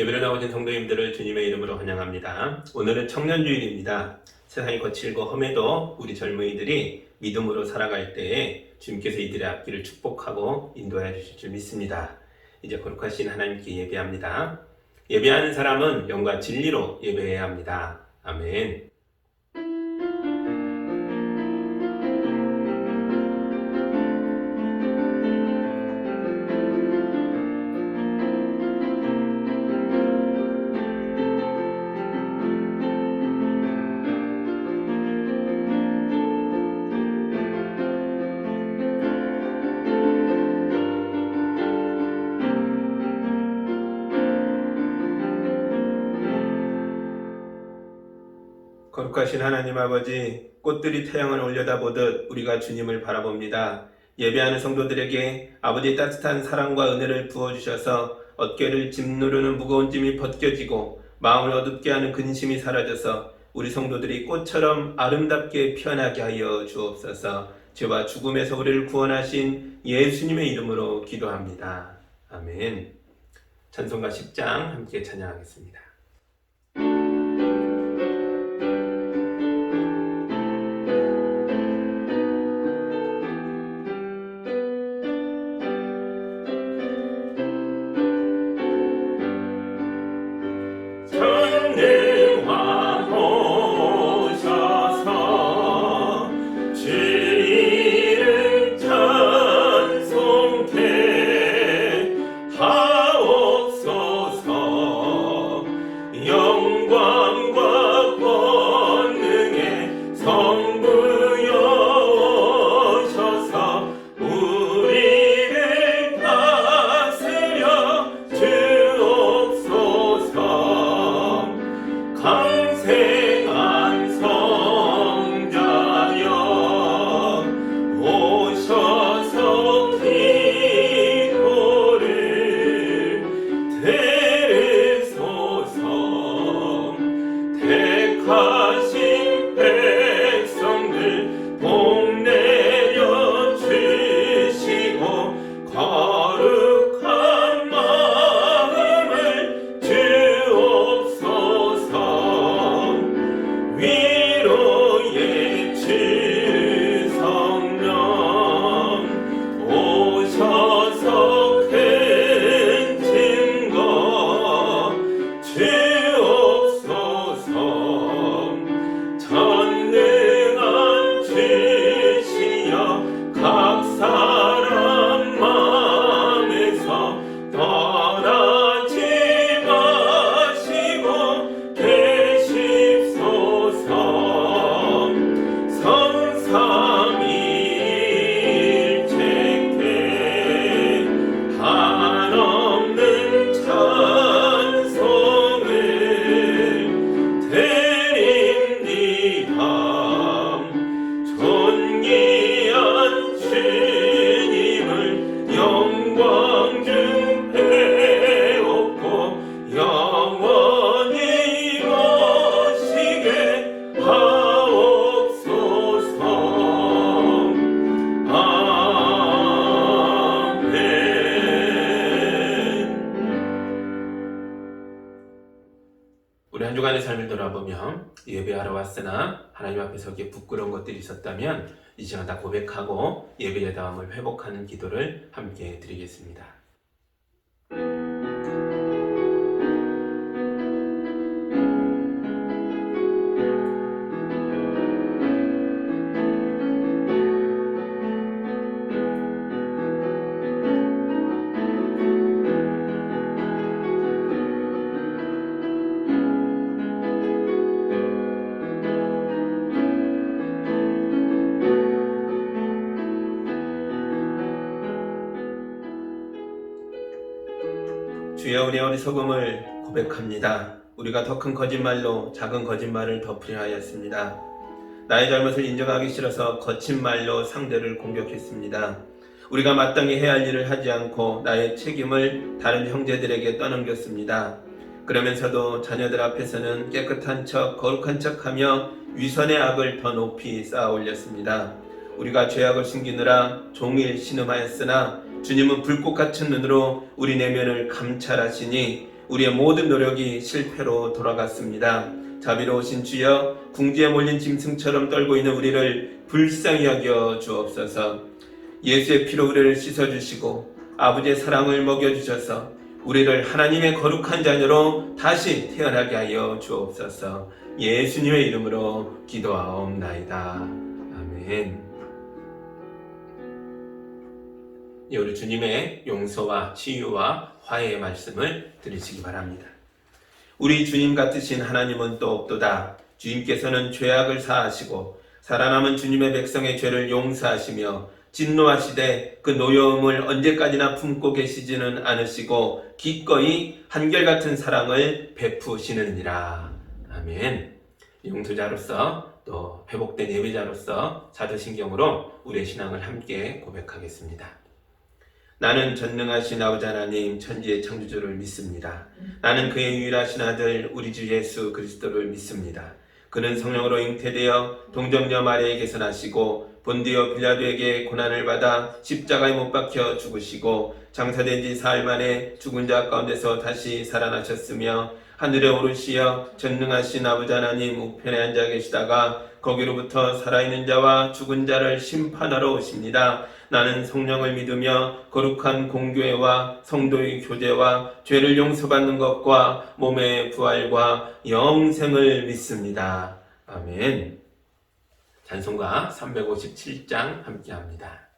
예배를 나오신 성도님들을 주님의 이름으로 환영합니다. 오늘은 청년주일입니다. 세상이 거칠고 험해도 우리 젊은이들이 믿음으로 살아갈 때에 주님께서 이들의 앞길을 축복하고 인도해 주실 줄 믿습니다. 이제 거룩하신 하나님께 예배합니다. 예배하는 사람은 영과 진리로 예배해야 합니다. 아멘. 거룩하신 하나님 아버지, 꽃들이 태양을 올려다보듯 우리가 주님을 바라봅니다. 예배하는 성도들에게 아버지의 따뜻한 사랑과 은혜를 부어주셔서 어깨를 짓누르는 무거운 짐이 벗겨지고 마음을 어둡게 하는 근심이 사라져서 우리 성도들이 꽃처럼 아름답게 피어나게 하여 주옵소서. 죄와 죽음에서 우리를 구원하신 예수님의 이름으로 기도합니다. 아멘. 찬송가 10장 함께 찬양하겠습니다. 우리 한 주간의 삶을 돌아보며 예배하러 왔으나 하나님 앞에 서기에 부끄러운 것들이 있었다면 이 시간 다 고백하고 예배의 다음을 회복하는 기도를 함께 드리겠습니다. 주여, 우리의 어리석음을 고백합니다. 우리가 더 큰 거짓말로 작은 거짓말을 덮으려 하였습니다. 나의 잘못을 인정하기 싫어서 거친 말로 상대를 공격했습니다. 우리가 마땅히 해야 할 일을 하지 않고 나의 책임을 다른 형제들에게 떠넘겼습니다. 그러면서도 자녀들 앞에서는 깨끗한 척, 거룩한 척하며 위선의 악을 더 높이 쌓아 올렸습니다. 우리가 죄악을 숨기느라 종일 신음하였으나 주님은 불꽃 같은 눈으로 우리 내면을 감찰하시니 우리의 모든 노력이 실패로 돌아갔습니다. 자비로우신 주여, 궁지에 몰린 짐승처럼 떨고 있는 우리를 불쌍히 여겨 주옵소서. 예수의 피로 우리를 씻어주시고 아버지의 사랑을 먹여주셔서 우리를 하나님의 거룩한 자녀로 다시 태어나게 하여 주옵소서. 예수님의 이름으로 기도하옵나이다. 아멘. 우리 주님의 용서와 치유와 화해의 말씀을 들으시기 바랍니다. 우리 주님 같으신 하나님은 또 없도다. 주님께서는 죄악을 사하시고 살아남은 주님의 백성의 죄를 용서하시며 진노하시되 그 노여움을 언제까지나 품고 계시지는 않으시고 기꺼이 한결같은 사랑을 베푸시느니라. 아멘. 용서자로서 또 회복된 예배자로서 사도신경으로 우리의 신앙을 함께 고백하겠습니다. 나는 전능하신 아버지 하나님 천지의 창조주를 믿습니다. 나는 그의 유일하신 아들 우리 주 예수 그리스도를 믿습니다. 그는 성령으로 잉태되어 동정녀 마리아에게서 나시고 본디오 빌라도에게 고난을 받아 십자가에 못 박혀 죽으시고 장사된 지 사흘 만에 죽은 자 가운데서 다시 살아나셨으며 하늘에 오르시어 전능하신 아버지 하나님 우편에 앉아 계시다가 거기로부터 살아있는 자와 죽은 자를 심판하러 오십니다. 나는 성령을 믿으며 거룩한 공교회와 성도의 교제와 죄를 용서받는 것과 몸의 부활과 영생을 믿습니다. 아멘. 찬송가 357장 함께합니다.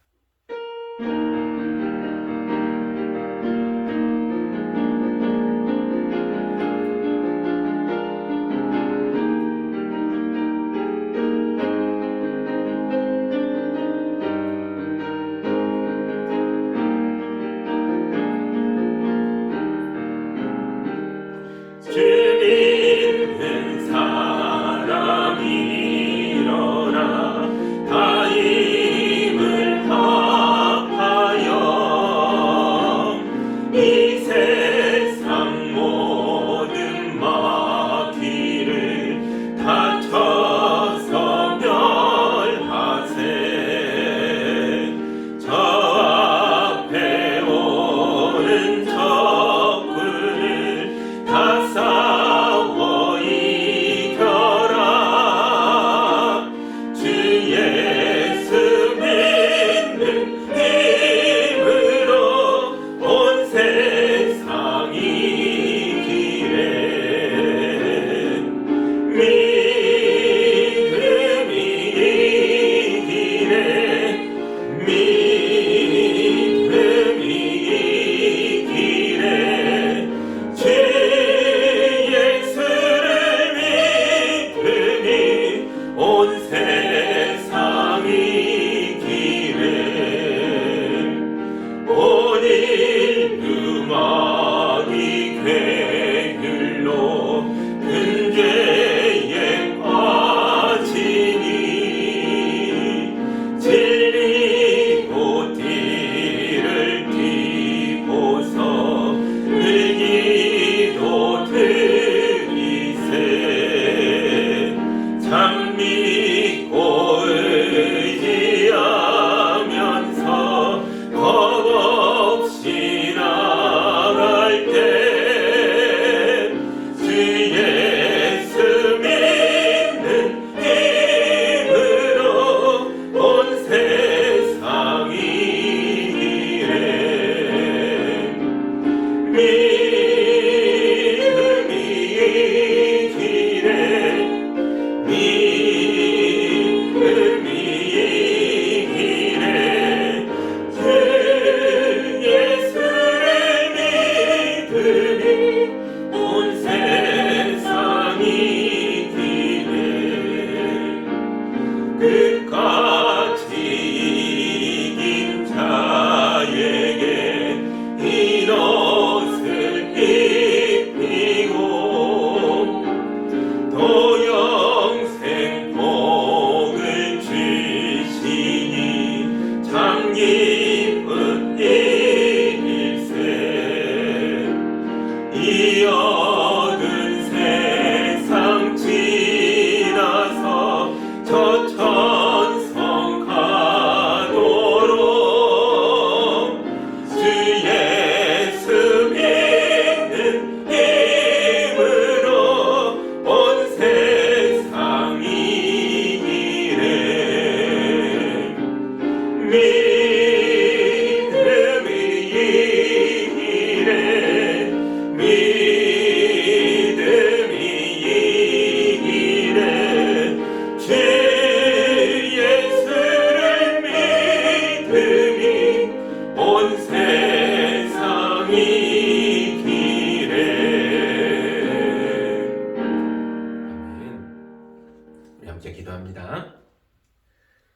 함께 기도합니다.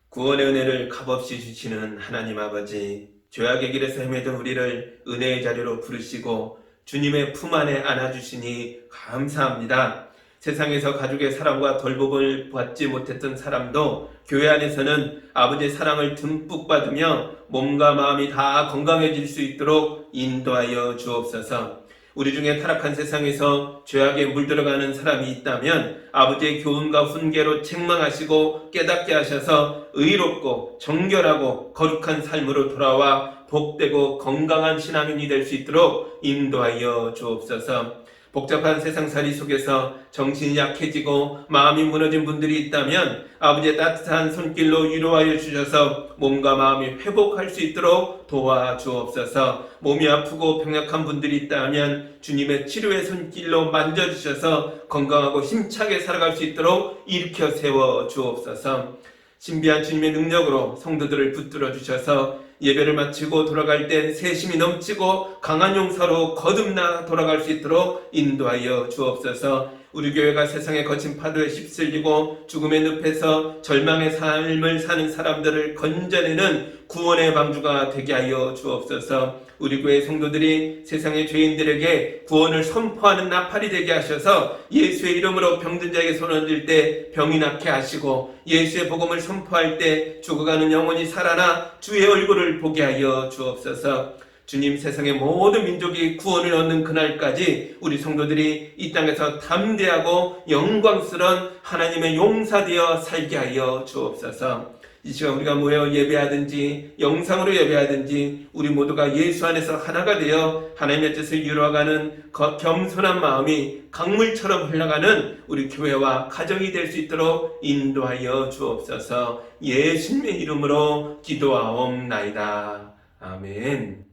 구원의 은혜를 값없이 주시는 하나님 아버지, 죄악의 길에서 헤매던 우리를 은혜의 자리로 부르시고 주님의 품 안에 안아주시니 감사합니다. 세상에서 가족의 사랑과 돌봄을 받지 못했던 사람도 교회 안에서는 아버지의 사랑을 듬뿍 받으며 몸과 마음이 다 건강해질 수 있도록 인도하여 주옵소서. 우리 중에 타락한 세상에서 죄악에 물들어가는 사람이 있다면 아버지의 교훈과 훈계로 책망하시고 깨닫게 하셔서 의롭고 정결하고 거룩한 삶으로 돌아와 복되고 건강한 신앙인이 될 수 있도록 인도하여 주옵소서. 복잡한 세상살이 속에서 정신이 약해지고 마음이 무너진 분들이 있다면 아버지의 따뜻한 손길로 위로하여 주셔서 몸과 마음이 회복할 수 있도록 도와주옵소서. 몸이 아프고 병약한 분들이 있다면 주님의 치료의 손길로 만져주셔서 건강하고 힘차게 살아갈 수 있도록 일으켜 세워주옵소서. 신비한 주님의 능력으로 성도들을 붙들어 주셔서 예배를 마치고 돌아갈 땐 세심이 넘치고 강한 용사로 거듭나 돌아갈 수 있도록 인도하여 주옵소서. 우리 교회가 세상의 거친 파도에 휩쓸리고 죽음의 늪에서 절망의 삶을 사는 사람들을 건져내는 구원의 방주가 되게 하여 주옵소서. 우리 교회 성도들이 세상의 죄인들에게 구원을 선포하는 나팔이 되게 하셔서 예수의 이름으로 병든 자에게 손을 얹을 때 병이 낫게 하시고 예수의 복음을 선포할 때 죽어가는 영혼이 살아나 주의 얼굴을 보게 하여 주옵소서. 주님, 세상의 모든 민족이 구원을 얻는 그날까지 우리 성도들이 이 땅에서 담대하고 영광스러운 하나님의 용사되어 살게 하여 주옵소서. 이 시간 우리가 모여 예배하든지 영상으로 예배하든지 우리 모두가 예수 안에서 하나가 되어 하나님의 뜻을 이루어가는 겸손한 마음이 강물처럼 흘러가는 우리 교회와 가정이 될 수 있도록 인도하여 주옵소서. 예수님의 이름으로 기도하옵나이다. 아멘.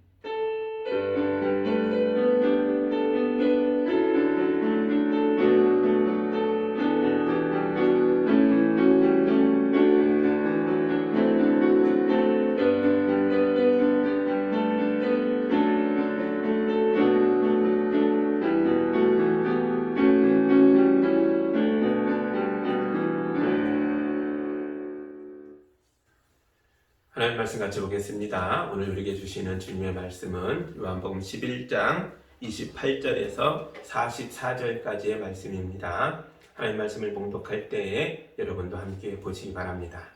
하나님 말씀 같이 보겠습니다. 오늘 우리에게 주시는 주님의 말씀은 요한복음 11장 28절에서 44절까지의 말씀입니다. 하나님 말씀을 봉독할 때에 여러분도 함께 보시기 바랍니다.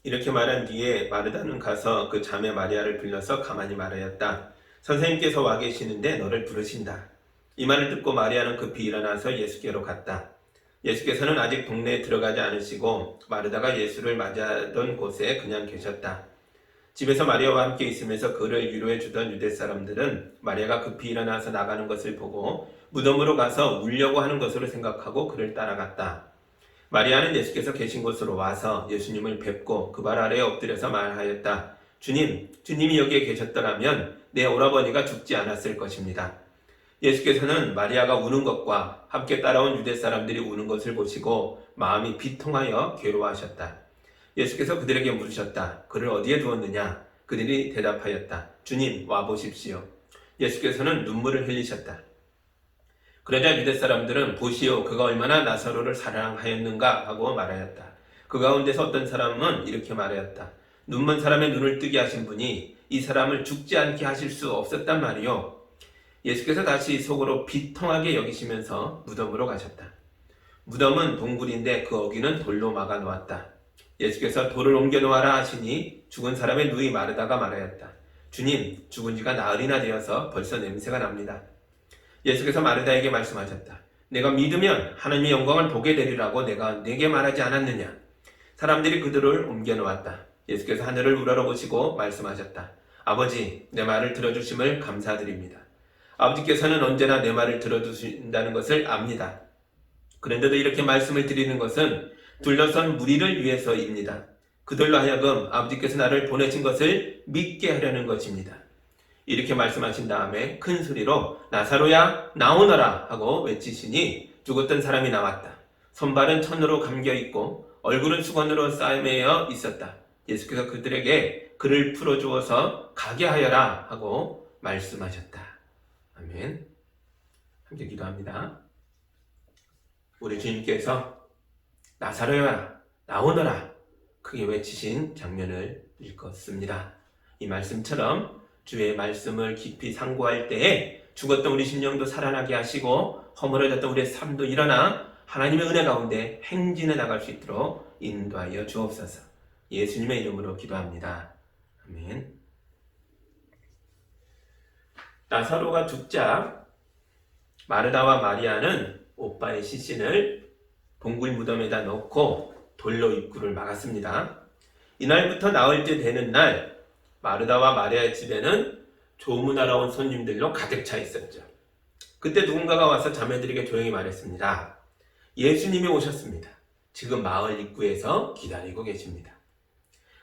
이렇게 말한 뒤에 마르다는 가서 그 자매 마리아를 불러서 가만히 말하였다. 선생님께서 와 계시는데 너를 부르신다. 이 말을 듣고 마리아는 급히 일어나서 예수께로 갔다. 예수께서는 아직 동네에 들어가지 않으시고 마르다가 예수를 맞이하던 곳에 그냥 계셨다. 집에서 마리아와 함께 있으면서 그를 위로해 주던 유대 사람들은 마리아가 급히 일어나서 나가는 것을 보고 무덤으로 가서 울려고 하는 것으로 생각하고 그를 따라갔다. 마리아는 예수께서 계신 곳으로 와서 예수님을 뵙고 그 발 아래에 엎드려서 말하였다. 주님이 여기에 계셨더라면 내 오라버니가 죽지 않았을 것입니다. 예수께서는 마리아가 우는 것과 함께 따라온 유대 사람들이 우는 것을 보시고 마음이 비통하여 괴로워하셨다. 예수께서 그들에게 물으셨다. 그를 어디에 두었느냐? 그들이 대답하였다. 주님, 와보십시오. 예수께서는 눈물을 흘리셨다. 그러자 유대 사람들은 보시오, 그가 얼마나 나사로를 사랑하였는가 하고 말하였다. 그 가운데서 어떤 사람은 이렇게 말하였다. 눈먼 사람의 눈을 뜨게 하신 분이 이 사람을 죽지 않게 하실 수 없었단 말이요. 예수께서 다시 속으로 비통하게 여기시면서 무덤으로 가셨다. 무덤은 동굴인데 그 어귀는 돌로 막아 놓았다. 예수께서 돌을 옮겨 놓아라 하시니 죽은 사람의 누이 마르다가 말하였다. 주님, 죽은 지가 나흘이나 되어서 벌써 냄새가 납니다. 예수께서 마르다에게 말씀하셨다. 내가 믿으면 하나님의 영광을 보게 되리라고 내가 네게 말하지 않았느냐? 사람들이 그들을 옮겨 놓았다. 예수께서 하늘을 우러러보시고 말씀하셨다. 아버지, 내 말을 들어주심을 감사드립니다. 아버지께서는 언제나 내 말을 들어주신다는 것을 압니다. 그런데도 이렇게 말씀을 드리는 것은 둘러선 무리를 위해서입니다. 그들로 하여금 아버지께서 나를 보내신 것을 믿게 하려는 것입니다. 이렇게 말씀하신 다음에 큰 소리로 나사로야 나오너라 하고 외치시니 죽었던 사람이 나왔다. 손발은 천으로 감겨있고 얼굴은 수건으로 싸매어 있었다. 예수께서 그들에게 그를 풀어주어서 가게 하여라 하고 말씀하셨다. 아멘. 함께 기도합니다. 우리 주님께서 나사로야, 나오너라 크게 외치신 장면을 읽었습니다. 이 말씀처럼 주의 말씀을 깊이 상고할 때에 죽었던 우리 심령도 살아나게 하시고 허물어졌던 우리의 삶도 일어나 하나님의 은혜 가운데 행진해 나갈 수 있도록 인도하여 주옵소서. 예수님의 이름으로 기도합니다. 아멘. 나사로가 죽자 마르다와 마리아는 오빠의 시신을 동굴 무덤에다 넣고 돌로 입구를 막았습니다. 이날부터 나흘째 되는 날 마르다와 마리아의 집에는 조문하러 온 손님들로 가득 차 있었죠. 그때 누군가가 와서 자매들에게 조용히 말했습니다. 예수님이 오셨습니다. 지금 마을 입구에서 기다리고 계십니다.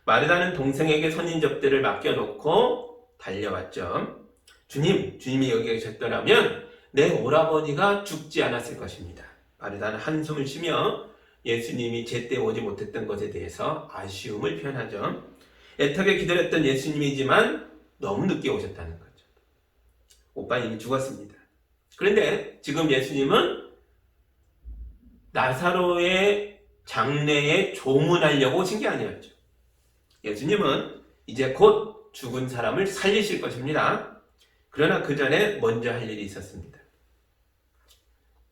마르다는 동생에게 손님 접대를 맡겨놓고 달려왔죠. 주님이 여기 계셨더라면 내 오라버니가 죽지 않았을 것입니다. 마르다는 한숨을 쉬며 예수님이 제때 오지 못했던 것에 대해서 아쉬움을 표현하죠. 애타게 기다렸던 예수님이지만 너무 늦게 오셨다는 거죠. 오빠는 이미 죽었습니다. 그런데 지금 예수님은 나사로의 장례에 조문하려고 오신 게 아니었죠. 예수님은 이제 곧 죽은 사람을 살리실 것입니다. 그러나 그 전에 먼저 할 일이 있었습니다.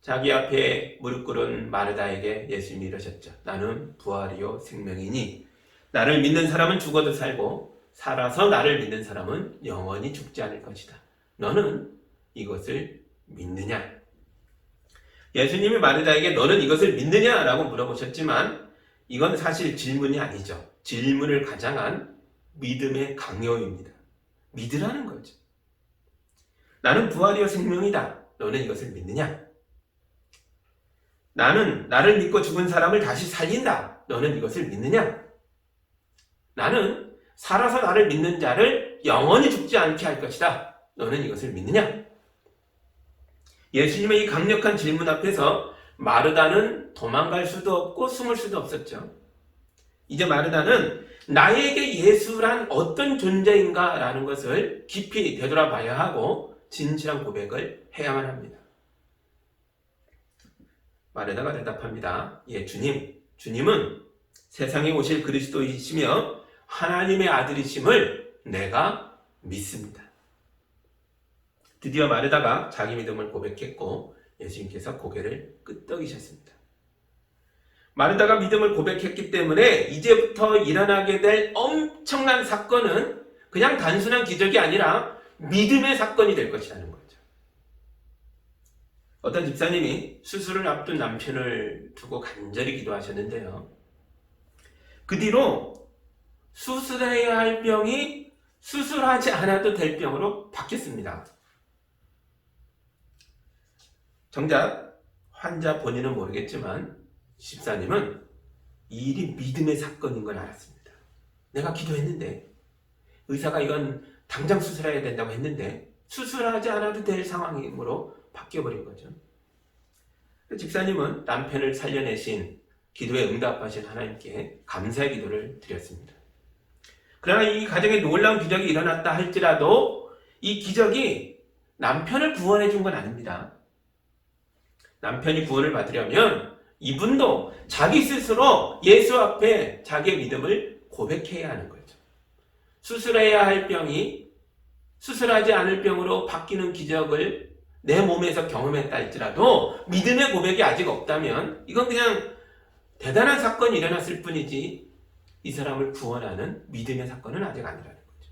자기 앞에 무릎 꿇은 마르다에게 예수님이 이러셨죠. 나는 부활이요 생명이니 나를 믿는 사람은 죽어도 살고 살아서 나를 믿는 사람은 영원히 죽지 않을 것이다. 너는 이것을 믿느냐? 예수님이 마르다에게 너는 이것을 믿느냐라고 물어보셨지만 이건 사실 질문이 아니죠. 질문을 가장한 믿음의 강요입니다. 믿으라는 거죠. 나는 부활이요 생명이다. 너는 이것을 믿느냐? 나는 나를 믿고 죽은 사람을 다시 살린다. 너는 이것을 믿느냐? 나는 살아서 나를 믿는 자를 영원히 죽지 않게 할 것이다. 너는 이것을 믿느냐? 예수님의 이 강력한 질문 앞에서 마르다는 도망갈 수도 없고 숨을 수도 없었죠. 이제 마르다는 나에게 예수란 어떤 존재인가라는 것을 깊이 되돌아봐야 하고 진실한 고백을 해야만 합니다. 마르다가 대답합니다. 예, 주님은 세상에 오실 그리스도이시며 하나님의 아들이심을 내가 믿습니다. 드디어 마르다가 자기 믿음을 고백했고 예수님께서 고개를 끄덕이셨습니다. 마르다가 믿음을 고백했기 때문에 이제부터 일어나게 될 엄청난 사건은 그냥 단순한 기적이 아니라 믿음의 사건이 될 것이라는 거죠. 어떤 집사님이 수술을 앞둔 남편을 두고 간절히 기도하셨는데요. 그 뒤로 수술해야 할 병이 수술하지 않아도 될 병으로 바뀌었습니다. 정작 환자 본인은 모르겠지만 집사님은 이 일이 믿음의 사건인 걸 알았습니다. 내가 기도했는데 의사가 이건 당장 수술해야 된다고 했는데 수술하지 않아도 될 상황으로 바뀌어버린 거죠. 집사님은 남편을 살려내신 기도에 응답하신 하나님께 감사의 기도를 드렸습니다. 그러나 이 가정에 놀라운 기적이 일어났다 할지라도 이 기적이 남편을 구원해 준 건 아닙니다. 남편이 구원을 받으려면 이분도 자기 스스로 예수 앞에 자기의 믿음을 고백해야 하는 거죠. 수술해야 할 병이 수술하지 않을 병으로 바뀌는 기적을 내 몸에서 경험했다 할지라도 믿음의 고백이 아직 없다면 이건 그냥 대단한 사건이 일어났을 뿐이지 이 사람을 구원하는 믿음의 사건은 아직 아니라는 거죠.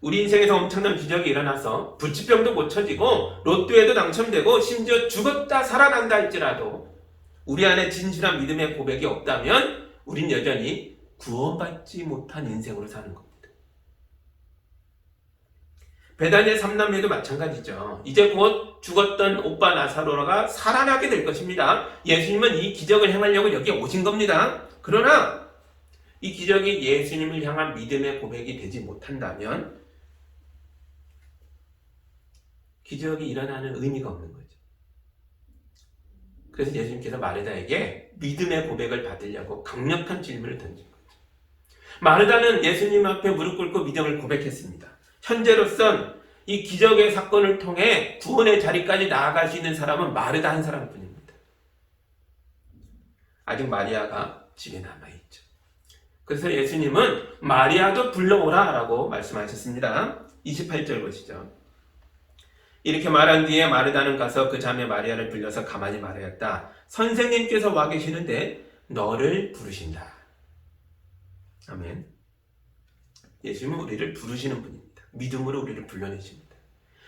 우리 인생에서 엄청난 기적이 일어나서 불치병도 고쳐지고 로또에도 당첨되고 심지어 죽었다 살아난다 할지라도 우리 안에 진실한 믿음의 고백이 없다면 우린 여전히 구원받지 못한 인생으로 사는 겁니다. 베다니의 3남매도 마찬가지죠. 이제 곧 죽었던 오빠 나사로가 살아나게 될 것입니다. 예수님은 이 기적을 행하려고 여기에 오신 겁니다. 그러나 이 기적이 예수님을 향한 믿음의 고백이 되지 못한다면 기적이 일어나는 의미가 없는 거죠. 그래서 예수님께서 마르다에게 믿음의 고백을 받으려고 강력한 질문을 던진 거죠. 마르다는 예수님 앞에 무릎 꿇고 믿음을 고백했습니다. 현재로선 이 기적의 사건을 통해 구원의 자리까지 나아갈 수 있는 사람은 마르다 한 사람뿐입니다. 아직 마리아가 집에 남아있죠. 그래서 예수님은 마리아도 불러오라 라고 말씀하셨습니다. 28절 보시죠. 이렇게 말한 뒤에 마르다는 가서 그 자매 마리아를 불러서 가만히 말하였다. 선생님께서 와 계시는데 너를 부르신다. 아멘. 예수님은 우리를 부르시는 분입니다. 믿음으로 우리를 불러내십니다.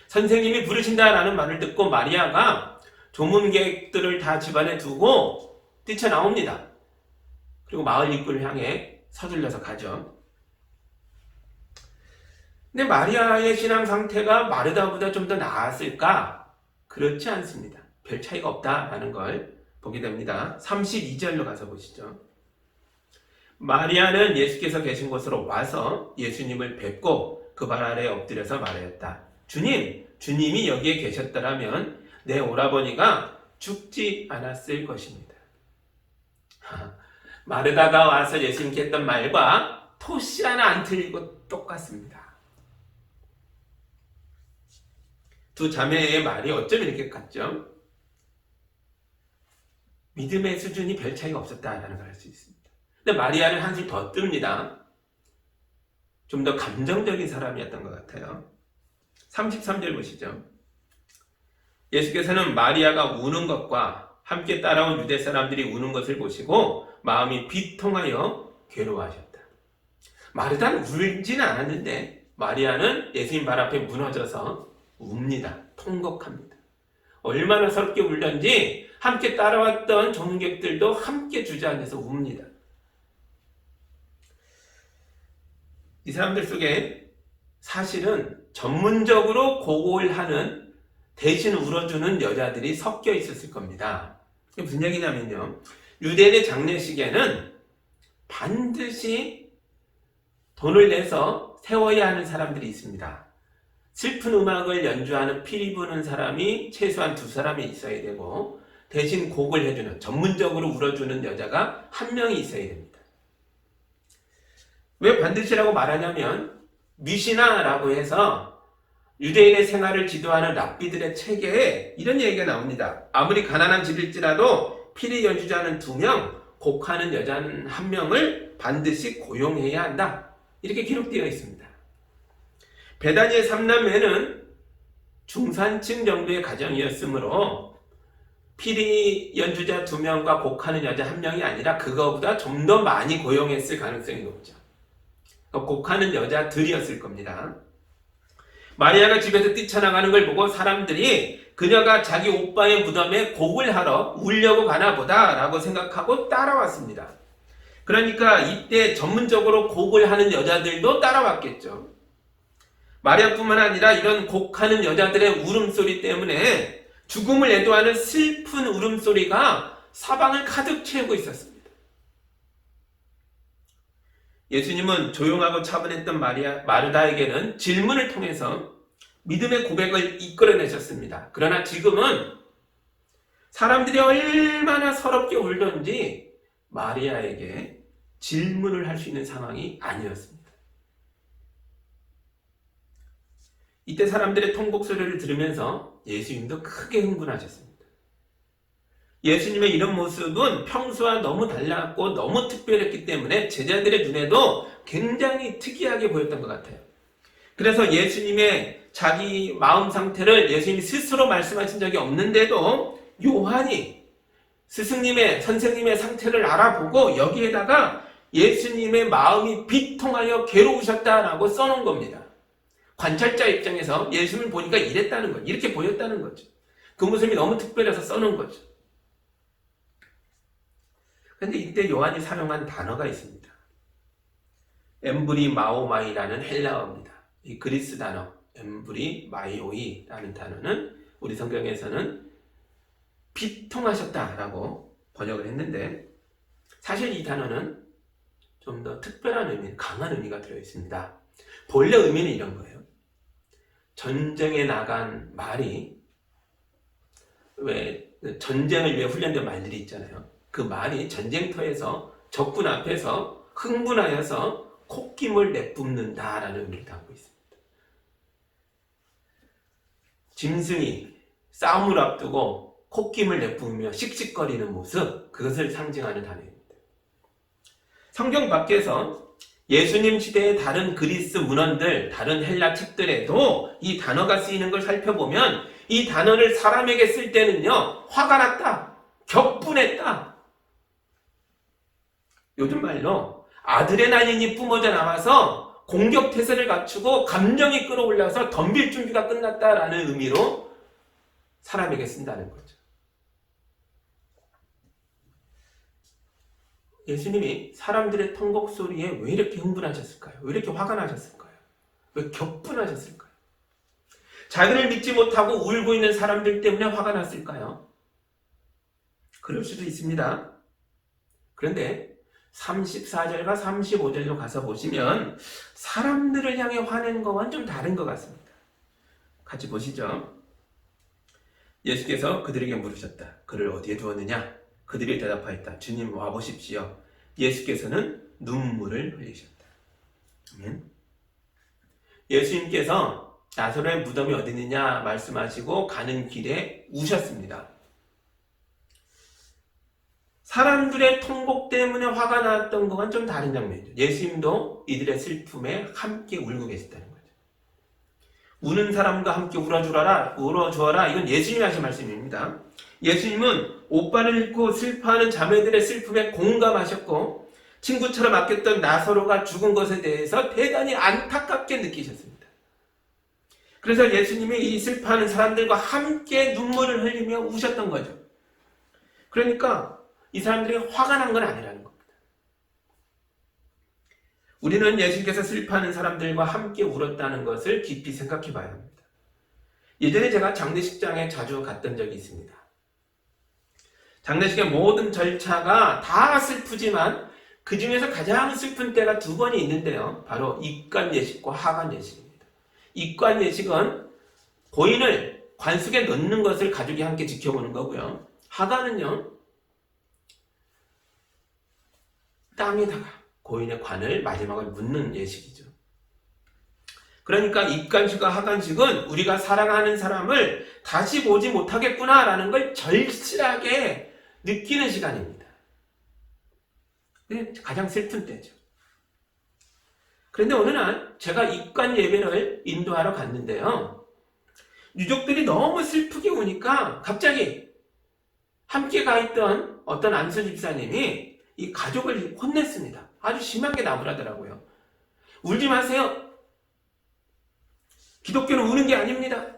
선생님이 부르신다라는 말을 듣고 마리아가 조문객들을 다 집안에 두고 뛰쳐나옵니다. 그리고 마을 입구를 향해 서둘러서 가죠. 근데 마리아의 신앙 상태가 마르다보다 좀 더 나았을까? 그렇지 않습니다. 별 차이가 없다라는 걸 보게 됩니다. 32절로 가서 보시죠. 마리아는 예수께서 계신 곳으로 와서 예수님을 뵙고 그 발 아래에 엎드려서 말하였다. 주님, 주님이 여기에 계셨더라면 내 오라버니가 죽지 않았을 것입니다. 마르다가 와서 예수님께 했던 말과 토시 하나 안 틀리고 똑같습니다. 두 자매의 말이 어쩜 이렇게 같죠? 믿음의 수준이 별 차이가 없었다라는 걸 알 수 있습니다. 근데 마리아는 한술 더 뜹니다. 좀 더 감정적인 사람이었던 것 같아요. 33절 보시죠. 예수께서는 마리아가 우는 것과 함께 따라온 유대 사람들이 우는 것을 보시고 마음이 비통하여 괴로워하셨다. 마르다는 울지는 않았는데 마리아는 예수님 발 앞에 무너져서 웁니다. 통곡합니다. 얼마나 서럽게 울던지 함께 따라왔던 종객들도 함께 주저앉아서 웁니다. 이 사람들 속에 사실은 전문적으로 곡을 하는 대신 울어주는 여자들이 섞여 있었을 겁니다. 이게 무슨 얘기냐면요. 유대인의 장례식에는 반드시 돈을 내서 세워야 하는 사람들이 있습니다. 슬픈 음악을 연주하는 피리 부는 사람이 최소한 2사람이 있어야 되고 대신 곡을 해주는 전문적으로 울어주는 여자가 1명이 있어야 됩니다. 왜 반드시라고 말하냐면 미시나라고 해서 유대인의 생활을 지도하는 랍비들의 책에 이런 얘기가 나옵니다. 아무리 가난한 집일지라도 피리 연주자는 2명, 곡하는 여자는 1명을 반드시 고용해야 한다. 이렇게 기록되어 있습니다. 베다니의 3남매는 중산층 정도의 가정이었으므로 피리 연주자 2명과 곡하는 여자 1명이 아니라 그거보다 좀 더 많이 고용했을 가능성이 높죠. 곡하는 여자들이었을 겁니다. 마리아가 집에서 뛰쳐나가는 걸 보고 사람들이 그녀가 자기 오빠의 무덤에 곡을 하러 울려고 가나 보다 라고 생각하고 따라왔습니다. 그러니까 이때 전문적으로 곡을 하는 여자들도 따라왔겠죠. 마리아뿐만 아니라 이런 곡하는 여자들의 울음소리 때문에 죽음을 애도하는 슬픈 울음소리가 사방을 가득 채우고 있었습니다. 예수님은 조용하고 차분했던 마르다에게는 질문을 통해서 믿음의 고백을 이끌어내셨습니다. 그러나 지금은 사람들이 얼마나 서럽게 울던지 마리아에게 질문을 할 수 있는 상황이 아니었습니다. 이때 사람들의 통곡 소리를 들으면서 예수님도 크게 흥분하셨습니다. 예수님의 이런 모습은 평소와 너무 달랐고 너무 특별했기 때문에 제자들의 눈에도 굉장히 특이하게 보였던 것 같아요. 그래서 예수님의 자기 마음 상태를 예수님이 스스로 말씀하신 적이 없는데도 요한이 스승님의, 선생님의 상태를 알아보고 여기에다가 예수님의 마음이 비통하여 괴로우셨다라고 써놓은 겁니다. 관찰자 입장에서 예수님을 보니까 이랬다는 거죠. 이렇게 보였다는 거죠. 그 모습이 너무 특별해서 써놓은 거죠. 그런데 이때 요한이 사용한 단어가 있습니다. 엠브리 마오마이라는 헬라어입니다. 이 그리스 단어 엠브리 마이오이라는 단어는 우리 성경에서는 비통하셨다라고 번역을 했는데 사실 이 단어는 좀 더 특별한 의미, 강한 의미가 들어있습니다. 본래 의미는 이런 거예요. 전쟁에 나간 말이 왜 전쟁을 위해 훈련된 말들이 있잖아요. 그 말이 전쟁터에서 적군 앞에서 흥분하여서 콧김을 내뿜는다라는 의미를 담고 있습니다. 짐승이 싸움을 앞두고 콧김을 내뿜으며 씩씩거리는 모습, 그것을 상징하는 단어입니다. 성경 밖에서 예수님 시대의 다른 그리스 문헌들, 다른 헬라 책들에도 이 단어가 쓰이는 걸 살펴보면 이 단어를 사람에게 쓸 때는요, 화가 났다, 격분했다. 요즘 말로 아드레날린이 뿜어져 나와서 공격태세를 갖추고 감정이 끌어올라서 덤빌 준비가 끝났다라는 의미로 사람에게 쓴다는 거죠. 예수님이 사람들의 통곡 소리에 왜 이렇게 흥분하셨을까요? 왜 이렇게 화가 나셨을까요? 왜 격분하셨을까요? 자기를 믿지 못하고 울고 있는 사람들 때문에 화가 났을까요? 그럴 수도 있습니다. 그런데 34절과 35절로 가서 보시면 사람들을 향해 화낸 것과는 좀 다른 것 같습니다. 같이 보시죠. 예수께서 그들에게 물으셨다. 그를 어디에 두었느냐? 그들이 대답하였다. 주님, 와보십시오. 예수께서는 눈물을 흘리셨다. 아멘. 예수님께서 나사로의 무덤이 어디 있느냐 말씀하시고 가는 길에 우셨습니다. 사람들의 통곡 때문에 화가 났던 것과는 좀 다른 장면이죠. 예수님도 이들의 슬픔에 함께 울고 계셨다는 거죠. 우는 사람과 함께 울어주어라. 이건 예수님이 하신 말씀입니다. 예수님은 오빠를 잃고 슬퍼하는 자매들의 슬픔에 공감하셨고 친구처럼 아꼈던 나사로가 죽은 것에 대해서 대단히 안타깝게 느끼셨습니다. 그래서 예수님이 이 슬퍼하는 사람들과 함께 눈물을 흘리며 우셨던 거죠. 그러니까 이 사람들이 화가 난 건 아니라는 겁니다. 우리는 예수님께서 슬퍼하는 사람들과 함께 울었다는 것을 깊이 생각해 봐야 합니다. 예전에 제가 장례식장에 자주 갔던 적이 있습니다. 장례식의 모든 절차가 다 슬프지만 그 중에서 가장 슬픈 때가 두 번이 있는데요. 바로 입관 예식과 하관 예식입니다. 입관 예식은 고인을 관속에 넣는 것을 가족이 함께 지켜보는 거고요. 하관은요, 땅에다가 고인의 관을 마지막을 묻는 예식이죠. 그러니까 입관식과 하관식은 우리가 사랑하는 사람을 다시 보지 못하겠구나라는 걸 절실하게 느끼는 시간입니다. 가장 슬픈 때죠. 그런데 어느 날 제가 입관 예배를 인도하러 갔는데요. 유족들이 너무 슬프게 우니까 갑자기 함께 가 있던 어떤 안수 집사님이 이 가족을 혼냈습니다. 아주 심하게 나무라더라고요. 울지 마세요. 기독교는 우는 게 아닙니다.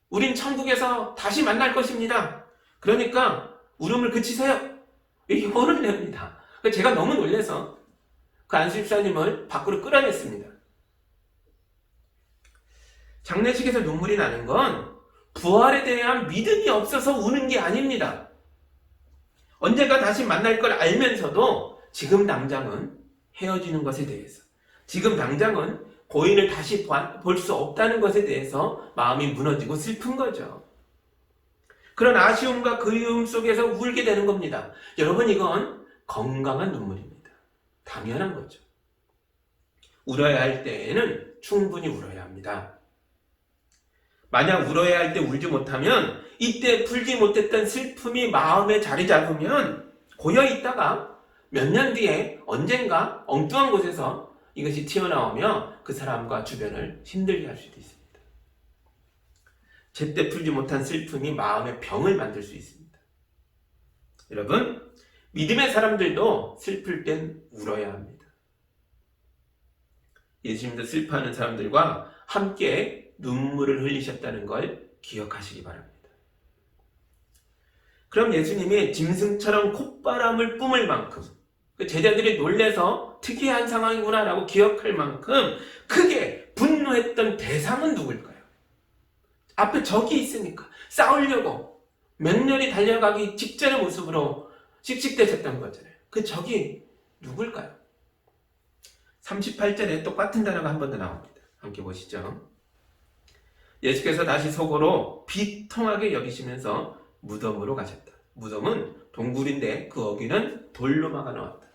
우린 천국에서 다시 만날 것입니다. 그러니까 울음을 그치세요. 이렇게 혼을 냅니다. 제가 너무 놀라서 그 안수집사님을 밖으로 끌어냈습니다. 장례식에서 눈물이 나는 건 부활에 대한 믿음이 없어서 우는 게 아닙니다. 언젠가 다시 만날 걸 알면서도 지금 당장은 헤어지는 것에 대해서, 지금 당장은 고인을 다시 볼 수 없다는 것에 대해서 마음이 무너지고 슬픈 거죠. 그런 아쉬움과 그리움 속에서 울게 되는 겁니다. 여러분, 이건 건강한 눈물입니다. 당연한 거죠. 울어야 할 때에는 충분히 울어야 합니다. 만약 울어야 할 때 울지 못하면 이때 풀지 못했던 슬픔이 마음에 자리 잡으면 고여 있다가 몇 년 뒤에 언젠가 엉뚱한 곳에서 이것이 튀어나오며 그 사람과 주변을 힘들게 할 수도 있습니다. 제때 풀지 못한 슬픔이 마음의 병을 만들 수 있습니다. 여러분, 믿음의 사람들도 슬플 땐 울어야 합니다. 예수님도 슬퍼하는 사람들과 함께 눈물을 흘리셨다는 걸 기억하시기 바랍니다. 그럼 예수님이 짐승처럼 콧바람을 뿜을 만큼, 제자들이 놀래서 특이한 상황이구나라고 기억할 만큼 크게 분노했던 대상은 누굴까요? 앞에 적이 있으니까 싸우려고 맹렬히 달려가기 직전의 모습으로 씩씩대셨던 거잖아요. 그 적이 누굴까요? 38절에 똑같은 단어가 한 번 더 나옵니다. 함께 보시죠. 예수께서 다시 속으로 비통하게 여기시면서 무덤으로 가셨다. 무덤은 동굴인데 그 어귀는 돌로 막아 놓았다.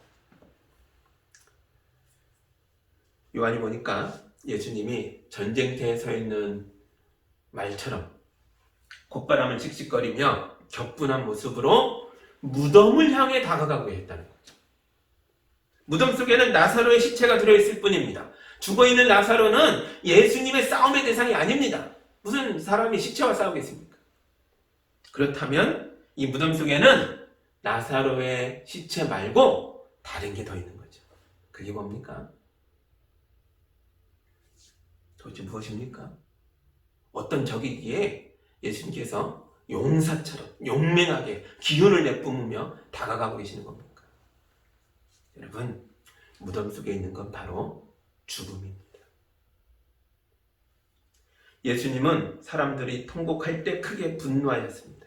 요한이 보니까 예수님이 전쟁터에 서 있는 말처럼 콧바람을 씩씩거리며 격분한 모습으로 무덤을 향해 다가가고 했다는 거죠. 무덤 속에는 나사로의 시체가 들어있을 뿐입니다. 죽어있는 나사로는 예수님의 싸움의 대상이 아닙니다. 무슨 사람이 시체와 싸우겠습니까? 그렇다면 이 무덤 속에는 나사로의 시체 말고 다른 게 더 있는 거죠. 그게 뭡니까? 도대체 무엇입니까? 어떤 적이기에 예수님께서 용사처럼 용맹하게 기운을 내뿜으며 다가가고 계시는 겁니까? 여러분, 무덤 속에 있는 건 바로 죽음입니다. 예수님은 사람들이 통곡할 때 크게 분노하였습니다.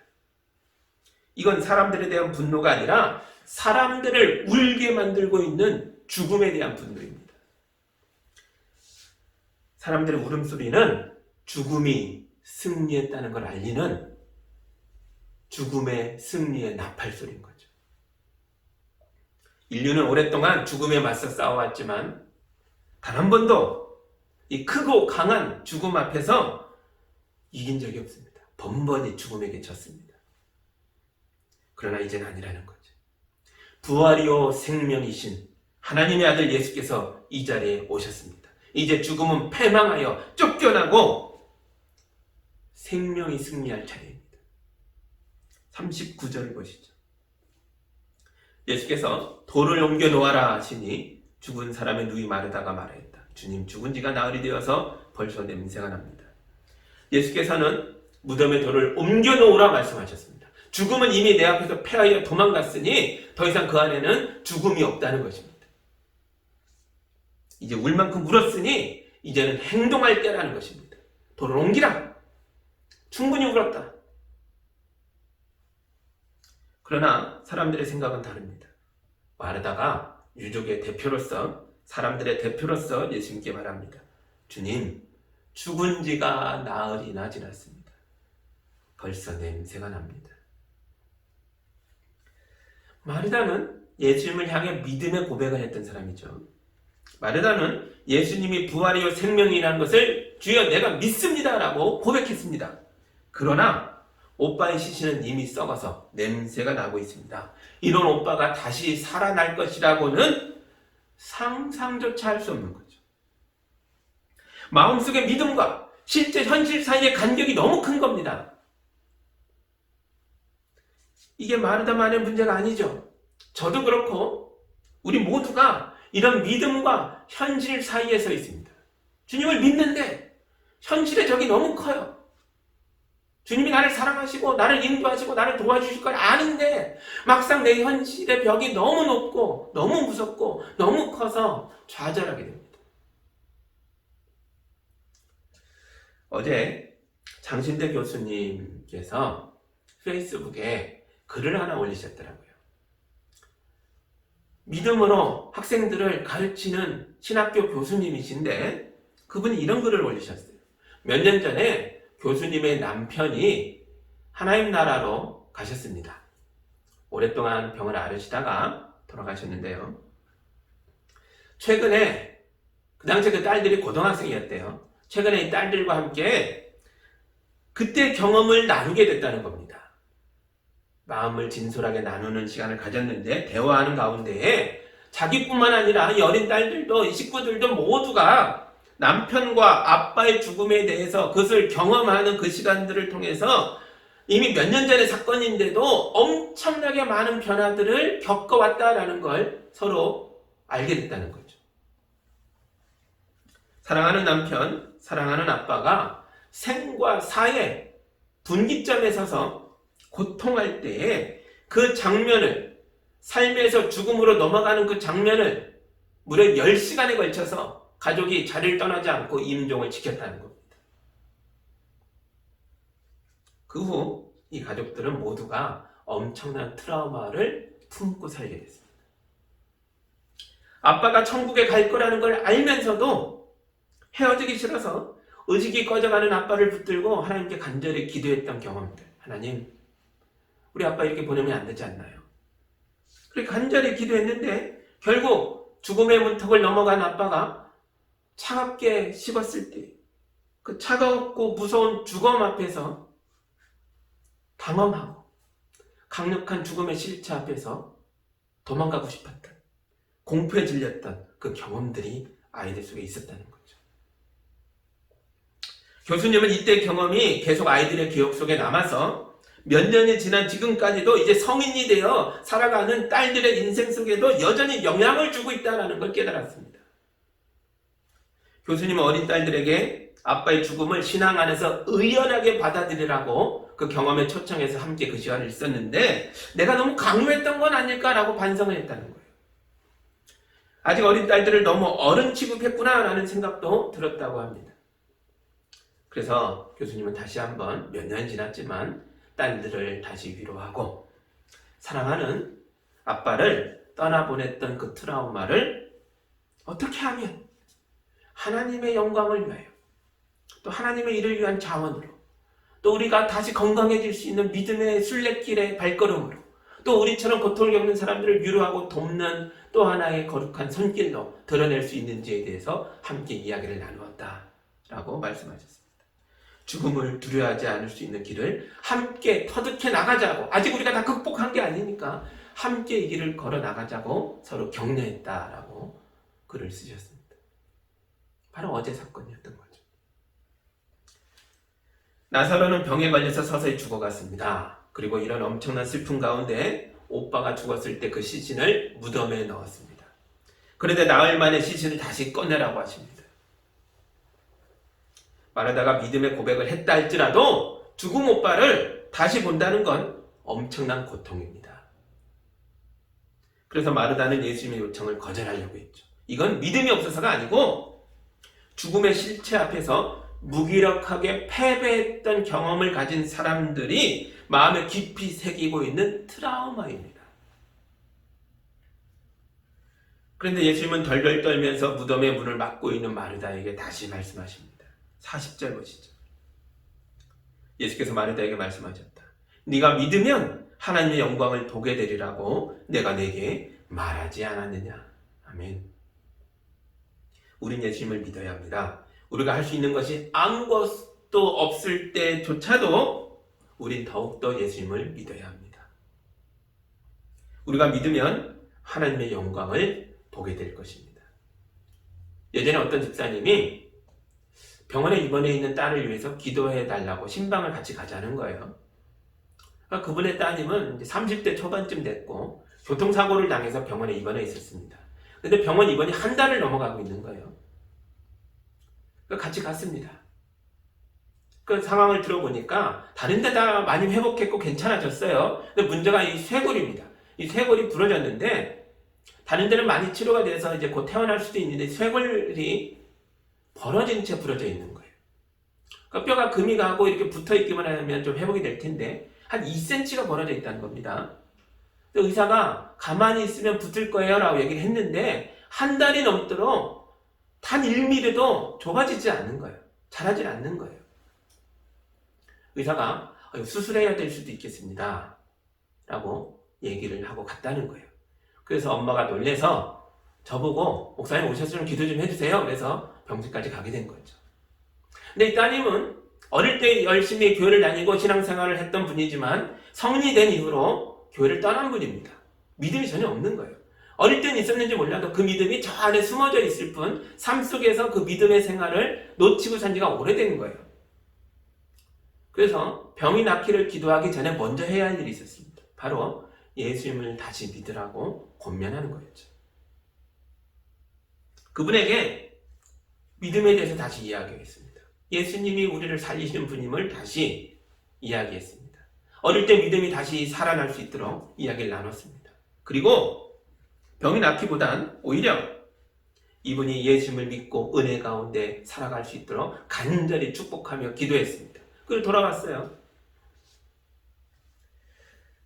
이건 사람들에 대한 분노가 아니라 사람들을 울게 만들고 있는 죽음에 대한 분노입니다. 사람들의 울음소리는 죽음이 승리했다는 걸 알리는 죽음의 승리의 나팔소리인 거죠. 인류는 오랫동안 죽음에 맞서 싸워왔지만 단 한 번도 이 크고 강한 죽음 앞에서 이긴 적이 없습니다. 번번이 죽음에게 졌습니다. 그러나 이제는 아니라는 거죠. 부활이요 생명이신 하나님의 아들 예수께서 이 자리에 오셨습니다. 이제 죽음은 패망하여 쫓겨나고 생명이 승리할 차례입니다. 39절을 보시죠. 예수께서 돌을 옮겨 놓아라 하시니 죽은 사람의 누이 마르다가 말하였다. 주님, 죽은 지가 나흘이 되어서 벌써 냄새가 납니다. 예수께서는 무덤의 돌을 옮겨 놓으라 말씀하셨습니다. 죽음은 이미 내 앞에서 패하여 도망갔으니 더 이상 그 안에는 죽음이 없다는 것입니다. 이제 울 만큼 울었으니 이제는 행동할 때라는 것입니다. 돌을 옮기라. 충분히 울었다. 그러나 사람들의 생각은 다릅니다. 마르다가 유족의 대표로서, 사람들의 대표로서 예수님께 말합니다. 주님, 죽은 지가 나흘이나 지났습니다. 벌써 냄새가 납니다. 마르다는 예수님을 향해 믿음의 고백을 했던 사람이죠. 마르다는 예수님이 부활이요 생명이라는 것을 주여 내가 믿습니다 라고 고백했습니다. 그러나 오빠의 시신은 이미 썩어서 냄새가 나고 있습니다. 이런 오빠가 다시 살아날 것이라고는 상상조차 할 수 없는 거죠. 마음속의 믿음과 실제 현실 사이의 간격이 너무 큰 겁니다. 이게 마르다만의 문제가 아니죠. 저도 그렇고 우리 모두가 이런 믿음과 현실 사이에 서 있습니다. 주님을 믿는데 현실의 적이 너무 커요. 주님이 나를 사랑하시고 나를 인도하시고 나를 도와주실 걸 아는데 막상 내 현실의 벽이 너무 높고 너무 무섭고 너무 커서 좌절하게 됩니다. 어제 장신대 교수님께서 페이스북에 글을 하나 올리셨더라고요. 믿음으로 학생들을 가르치는 신학교 교수님이신데 그분이 이런 글을 올리셨어요. 몇 년 전에 교수님의 남편이 하나님 나라로 가셨습니다. 오랫동안 병을 앓으시다가 돌아가셨는데요. 최근에 그 당시에 그 딸들이 고등학생이었대요. 최근에 이 딸들과 함께 그때 경험을 나누게 됐다는 겁니다. 마음을 진솔하게 나누는 시간을 가졌는데 대화하는 가운데에 자기뿐만 아니라 이 어린 딸들도 이 식구들도 모두가 남편과 아빠의 죽음에 대해서 그것을 경험하는 그 시간들을 통해서 이미 몇 년 전의 사건인데도 엄청나게 많은 변화들을 겪어왔다라는 걸 서로 알게 됐다는 거죠. 사랑하는 남편, 사랑하는 아빠가 생과 사의 분기점에 서서 고통할 때에 그 장면을, 삶에서 죽음으로 넘어가는 그 장면을 무려 10시간에 걸쳐서 가족이 자리를 떠나지 않고 임종을 지켰다는 겁니다. 그 후 이 가족들은 모두가 엄청난 트라우마를 품고 살게 됐습니다. 아빠가 천국에 갈 거라는 걸 알면서도 헤어지기 싫어서 의식이 꺼져가는 아빠를 붙들고 하나님께 간절히 기도했던 경험들. 하나님, 우리 아빠 이렇게 보내면 안 되지 않나요? 그렇게 간절히 기도했는데 결국 죽음의 문턱을 넘어간 아빠가 차갑게 식었을 때 그 차갑고 무서운 죽음 앞에서 당황하고 강력한 죽음의 실체 앞에서 도망가고 싶었던, 공포에 질렸던 그 경험들이 아이들 속에 있었다는 거죠. 교수님은 이때 경험이 계속 아이들의 기억 속에 남아서 몇 년이 지난 지금까지도 이제 성인이 되어 살아가는 딸들의 인생 속에도 여전히 영향을 주고 있다는 걸 깨달았습니다. 교수님은 어린 딸들에게 아빠의 죽음을 신앙 안에서 의연하게 받아들이라고 그 경험에 초청해서 함께 그 시간을 있었는데, 내가 너무 강요했던 건 아닐까라고 반성을 했다는 거예요. 아직 어린 딸들을 너무 어른 취급했구나라는 생각도 들었다고 합니다. 그래서 교수님은 다시 한번 몇 년 지났지만 딸들을 다시 위로하고, 사랑하는 아빠를 떠나보냈던 그 트라우마를 어떻게 하면 하나님의 영광을 위하여, 또 하나님의 일을 위한 자원으로, 또 우리가 다시 건강해질 수 있는 믿음의 순례길의 발걸음으로, 또 우리처럼 고통을 겪는 사람들을 위로하고 돕는 또 하나의 거룩한 손길로 드러낼 수 있는지에 대해서 함께 이야기를 나누었다라고 말씀하셨습니다. 죽음을 두려워하지 않을 수 있는 길을 함께 터득해 나가자고, 아직 우리가 다 극복한 게 아니니까 함께 이 길을 걸어 나가자고 서로 격려했다라고 글을 쓰셨습니다. 바로 어제 사건이었던 거죠. 나사로는 병에 걸려서 서서히 죽어갔습니다. 그리고 이런 엄청난 슬픔 가운데 오빠가 죽었을 때 그 시신을 무덤에 넣었습니다. 그런데 나흘 만에 시신을 다시 꺼내라고 하십니다. 마르다가 믿음의 고백을 했다 할지라도 죽은 오빠를 다시 본다는 건 엄청난 고통입니다. 그래서 마르다는 예수님의 요청을 거절하려고 했죠. 이건 믿음이 없어서가 아니고 죽음의 실체 앞에서 무기력하게 패배했던 경험을 가진 사람들이 마음에 깊이 새기고 있는 트라우마입니다. 그런데 예수님은 덜덜 떨면서 무덤의 문을 막고 있는 마르다에게 다시 말씀하십니다. 40절 보시죠. 예수께서 마르다에게 말씀하셨다. 네가 믿으면 하나님의 영광을 보게 되리라고 내가 내게 말하지 않았느냐. 아멘. 우린 예수님을 믿어야 합니다. 우리가 할 수 있는 것이 아무것도 없을 때조차도 우린 더욱더 예수님을 믿어야 합니다. 우리가 믿으면 하나님의 영광을 보게 될 것입니다. 예전에 어떤 집사님이 병원에 입원해 있는 딸을 위해서 기도해 달라고 신방을 같이 가자는 거예요. 그분의 따님은 30대 초반쯤 됐고 교통사고를 당해서 병원에 입원해 있었습니다. 근데 병원 입원이 한 달을 넘어가고 있는 거예요. 같이 갔습니다. 그 상황을 들어보니까 다른 데다 많이 회복했고 괜찮아졌어요. 근데 문제가 이 쇄골입니다. 이 쇄골이 부러졌는데 다른 데는 많이 치료가 돼서 이제 곧 퇴원할 수도 있는데 쇄골이 벌어진 채 부러져 있는 거예요. 그러니까 뼈가 금이 가고 이렇게 붙어 있기만 하면 좀 회복이 될 텐데 한 2cm가 벌어져 있다는 겁니다. 의사가 가만히 있으면 붙을 거예요 라고 얘기를 했는데 한 달이 넘도록 단 1mm도 좁아지지 않는 거예요. 자라질 않는 거예요. 의사가 수술해야 될 수도 있겠습니다 라고 얘기를 하고 갔다는 거예요. 그래서 엄마가 놀래서 저보고 목사님 오셨으면 기도 좀 해주세요. 그래서 병실까지 가게 된 거죠. 근데 이 따님은 어릴 때 열심히 교회를 다니고 신앙생활을 했던 분이지만 성인이 된 이후로 교회를 떠난 분입니다. 믿음이 전혀 없는 거예요. 어릴 때는 있었는지 몰라도 그 믿음이 저 안에 숨어져 있을 뿐 삶 속에서 그 믿음의 생활을 놓치고 산 지가 오래된 거예요. 그래서 병이 낫기를 기도하기 전에 먼저 해야 할 일이 있었습니다. 바로 예수님을 다시 믿으라고 권면하는 거였죠. 그분에게 믿음에 대해서 다시 이야기했습니다. 예수님이 우리를 살리시는 분임을 다시 이야기했습니다. 어릴 때 믿음이 다시 살아날 수 있도록 이야기를 나눴습니다. 그리고 병이 낫기보단 오히려 이분이 예수님을 믿고 은혜 가운데 살아갈 수 있도록 간절히 축복하며 기도했습니다. 그리고 돌아왔어요.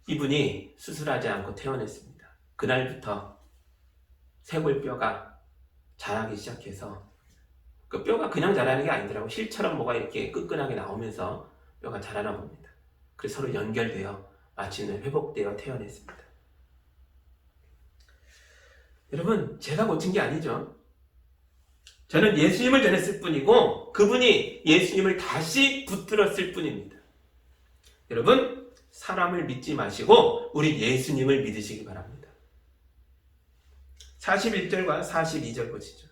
이분이 수술하지 않고 퇴원했습니다. 그날부터 쇄골뼈가 자라기 시작해서 그 뼈가 그냥 자라는 게 아니더라고요. 실처럼 뭐가 이렇게 끈끈하게 나오면서 뼈가 자라나 봅니다. 그래서 서로 연결되어 마침내 회복되어 퇴원했습니다. 여러분, 제가 고친 게 아니죠. 저는 예수님을 전했을 뿐이고 그분이 예수님을 다시 붙들었을 뿐입니다. 여러분, 사람을 믿지 마시고 우리 예수님을 믿으시기 바랍니다. 41절과 42절 보시죠.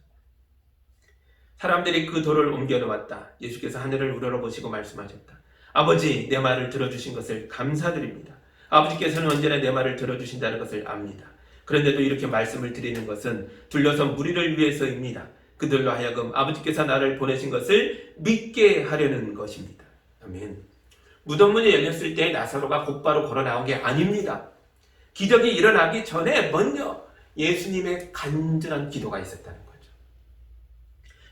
사람들이 그 돌을 옮겨 놓았다. 예수께서 하늘을 우러러보시고 말씀하셨다. 아버지, 내 말을 들어주신 것을 감사드립니다. 아버지께서는 언제나 내 말을 들어주신다는 것을 압니다. 그런데도 이렇게 말씀을 드리는 것은 둘러선 무리를 위해서입니다. 그들로 하여금 아버지께서 나를 보내신 것을 믿게 하려는 것입니다. 아멘. 무덤문이 열렸을 때 나사로가 곧바로 걸어 나온 게 아닙니다. 기적이 일어나기 전에 먼저 예수님의 간절한 기도가 있었다는 거죠.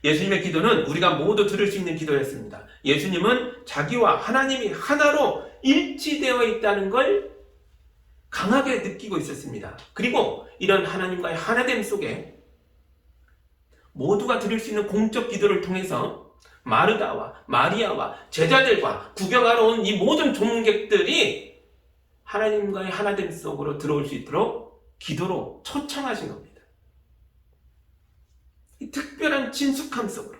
예수님의 기도는 우리가 모두 들을 수 있는 기도였습니다. 예수님은 자기와 하나님이 하나로 일치되어 있다는 걸 강하게 느끼고 있었습니다. 그리고 이런 하나님과의 하나됨 속에 모두가 드릴 수 있는 공적 기도를 통해서 마르다와 마리아와 제자들과 구경하러 온 이 모든 조문객들이 하나님과의 하나됨 속으로 들어올 수 있도록 기도로 초청하신 겁니다. 이 특별한 친숙함 속으로,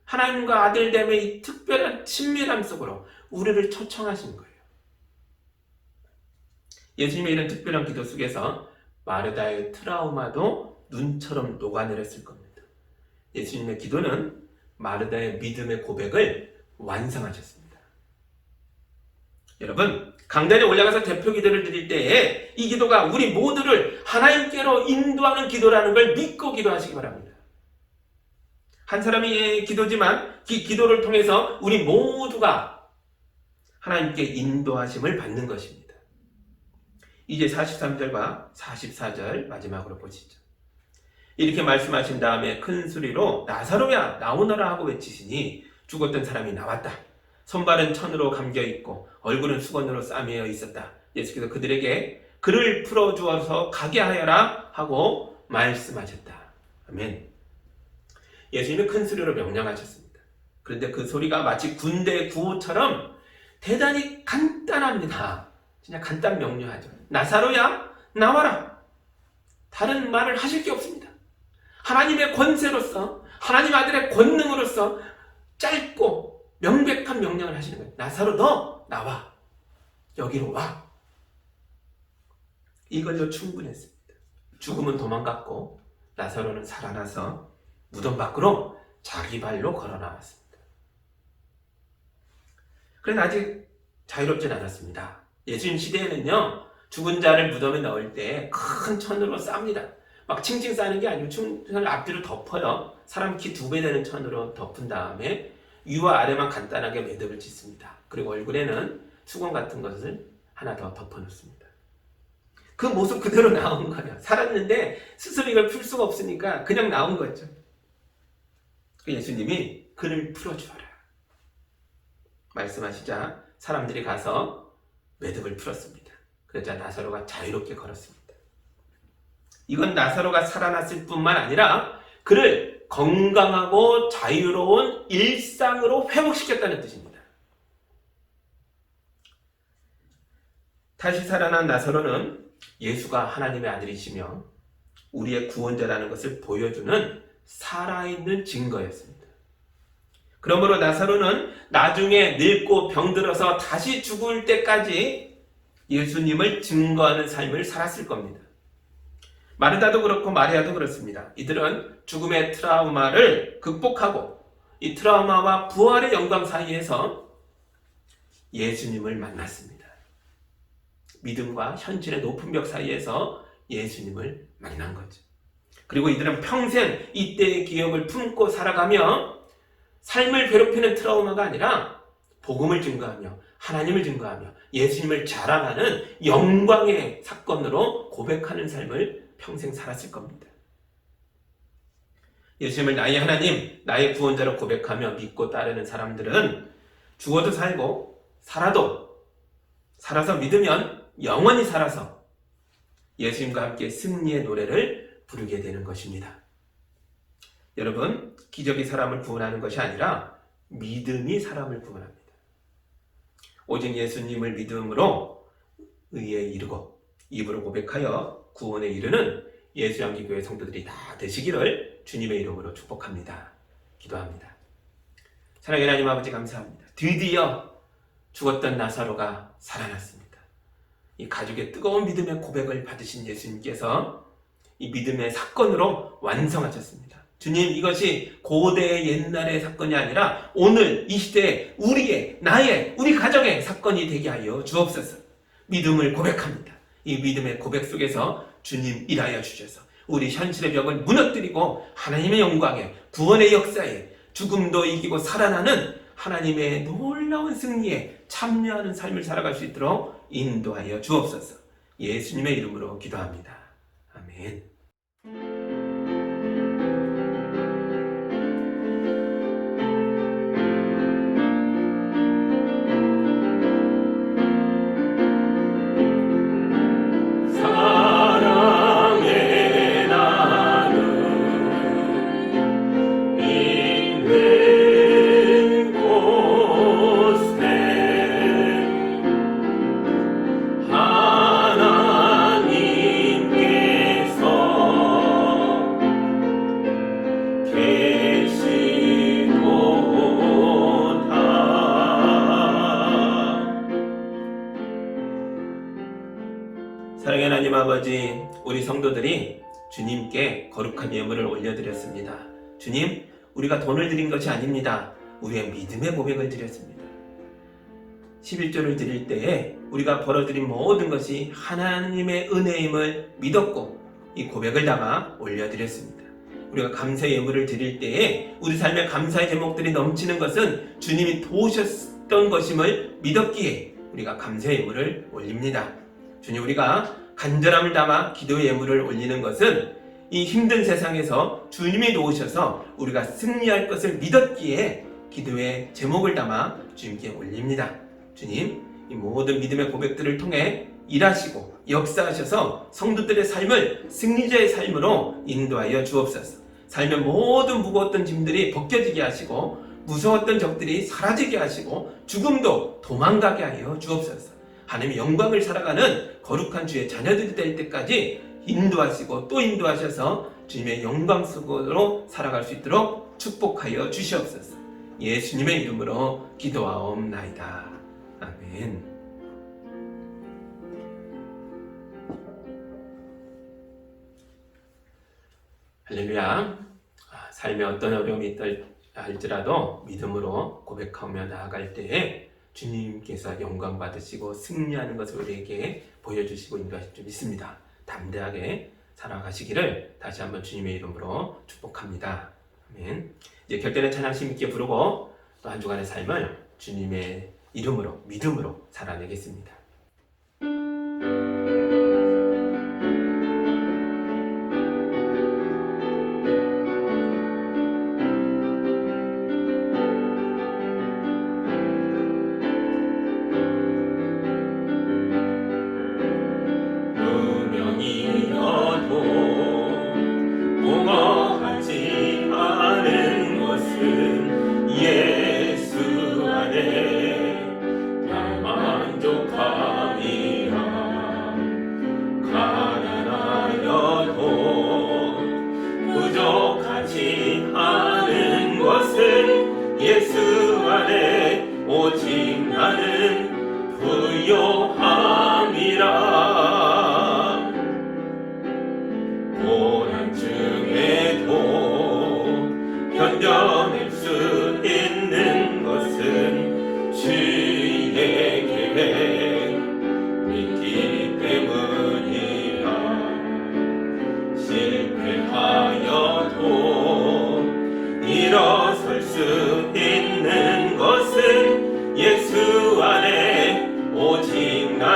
하나님과 아들됨의 이 특별한 친밀함 속으로 우리를 초청하신 거예요. 예수님의 이런 특별한 기도 속에서 마르다의 트라우마도 눈처럼 녹아내렸을 겁니다. 예수님의 기도는 마르다의 믿음의 고백을 완성하셨습니다. 여러분, 강단에 올라가서 대표 기도를 드릴 때에 이 기도가 우리 모두를 하나님께로 인도하는 기도라는 걸 믿고 기도하시기 바랍니다. 한 사람의 기도지만 그 기도를 통해서 우리 모두가 하나님께 인도하심을 받는 것입니다. 이제 43절과 44절 마지막으로 보시죠. 이렇게 말씀하신 다음에 큰 소리로 나사로야 나오너라 하고 외치시니 죽었던 사람이 나왔다. 손발은 천으로 감겨있고 얼굴은 수건으로 싸매어 있었다. 예수께서 그들에게 그를 풀어주어서 가게 하여라 하고 말씀하셨다. 아멘. 예수님이 큰 소리로 명령하셨습니다. 그런데 그 소리가 마치 군대 구호처럼 대단히 간단합니다. 진짜 간단 명료하죠. 나사로야 나와라. 다른 말을 하실 게 없습니다. 하나님의 권세로서, 하나님 아들의 권능으로서 짧고 명백한 명령을 하시는 거예요. 나사로 너 나와. 여기로 와. 이걸로 충분했습니다. 죽음은 도망갔고 나사로는 살아나서 무덤 밖으로 자기 발로 걸어 나왔습니다. 그런데 아직 자유롭진 않았습니다. 예수님 시대에는요, 죽은 자를 무덤에 넣을 때 큰 천으로 쌉니다. 막 칭칭 싸는 게 아니고 천을 앞뒤로 덮어요. 사람 키 2배 되는 천으로 덮은 다음에 위와 아래만 간단하게 매듭을 짓습니다. 그리고 얼굴에는 수건 같은 것을 하나 더 덮어놓습니다. 그 모습 그대로 나온 거예요. 살았는데 스스로 이걸 풀 수가 없으니까 그냥 나온 거죠. 예수님이 그를 풀어주어라 말씀하시자 사람들이 가서 매듭을 풀었습니다. 그러자 나사로가 자유롭게 걸었습니다. 이건 나사로가 살아났을 뿐만 아니라 그를 건강하고 자유로운 일상으로 회복시켰다는 뜻입니다. 다시 살아난 나사로는 예수가 하나님의 아들이시며 우리의 구원자라는 것을 보여주는 살아있는 증거였습니다. 그러므로 나사로는 나중에 늙고 병들어서 다시 죽을 때까지 예수님을 증거하는 삶을 살았을 겁니다. 마르다도 그렇고 마리아도 그렇습니다. 이들은 죽음의 트라우마를 극복하고 이 트라우마와 부활의 영광 사이에서 예수님을 만났습니다. 믿음과 현실의 높은 벽 사이에서 예수님을 만난 거죠. 그리고 이들은 평생 이때의 기억을 품고 살아가며 삶을 괴롭히는 트라우마가 아니라 복음을 증거하며 하나님을 증거하며 예수님을 자랑하는 영광의 사건으로 고백하는 삶을 평생 살았을 겁니다. 예수님을 나의 하나님, 나의 구원자로 고백하며 믿고 따르는 사람들은 죽어도 살고 살아서 믿으면 영원히 살아서 예수님과 함께 승리의 노래를 부르게 되는 것입니다. 여러분, 기적이 사람을 구원하는 것이 아니라 믿음이 사람을 구원합니다. 오직 예수님을 믿음으로 의에 이르고 입으로 고백하여 구원에 이르는 예수양기교회 성도들이 다 되시기를 주님의 이름으로 축복합니다. 기도합니다. 사랑의 하나님 아버지 감사합니다. 드디어 죽었던 나사로가 살아났습니다. 이 가족의 뜨거운 믿음의 고백을 받으신 예수님께서 이 믿음의 사건으로 완성하셨습니다. 주님, 이것이 고대의 옛날의 사건이 아니라 오늘 이 시대에 우리의, 나의, 우리 가정의 사건이 되게 하여 주옵소서. 믿음을 고백합니다. 이 믿음의 고백 속에서 주님 일하여 주셔서 우리 현실의 벽을 무너뜨리고 하나님의 영광에, 구원의 역사에, 죽음도 이기고 살아나는 하나님의 놀라운 승리에 참여하는 삶을 살아갈 수 있도록 인도하여 주옵소서. 예수님의 이름으로 기도합니다. 아멘. 사랑의 하나님 아버지, 우리 성도들이 주님께 거룩한 예물을 올려드렸습니다. 주님, 우리가 돈을 드린 것이 아닙니다. 우리의 믿음의 고백을 드렸습니다. 11조를 드릴 때에 우리가 벌어들인 모든 것이 하나님의 은혜임을 믿었고 이 고백을 담아 올려드렸습니다. 우리가 감사 예물을 드릴 때에 우리 삶의 감사의 제목들이 넘치는 것은 주님이 도우셨던 것임을 믿었기에 우리가 감사 예물을 올립니다. 주님, 우리가 간절함을 담아 기도의 예물을 올리는 것은 이 힘든 세상에서 주님이 도우셔서 우리가 승리할 것을 믿었기에 기도의 제목을 담아 주님께 올립니다. 주님, 이 모든 믿음의 고백들을 통해 일하시고 역사하셔서 성도들의 삶을 승리자의 삶으로 인도하여 주옵소서. 삶의 모든 무거웠던 짐들이 벗겨지게 하시고 무서웠던 적들이 사라지게 하시고 죽음도 도망가게 하여 주옵소서. 하나님의 영광을 살아가는 거룩한 주의 자녀들이 될 때까지 인도하시고 또 인도하셔서 주님의 영광 속으로 살아갈 수 있도록 축복하여 주시옵소서. 예수님의 이름으로 기도하옵나이다. 아멘. 할렐루야. 삶에 어떤 어려움이 있다 할지라도 믿음으로 고백하며 나아갈 때에 주님께서 영광 받으시고 승리하는 것을 우리에게 보여주시고 인도하실 줄 믿습니다. 담대하게 살아가시기를 다시 한번 주님의 이름으로 축복합니다. 아멘. 이제 결단의 찬양심 있게 부르고 또 한 주간의 삶을 주님의 이름으로, 믿음으로 살아내겠습니다. 오직 나는 부요함이라. 고난 중에도 견뎌낼 수 있는 것은 주의 계획 믿기 때문이라. 실패하여도 일어설 수 있는 것은 예수 안에 오직 나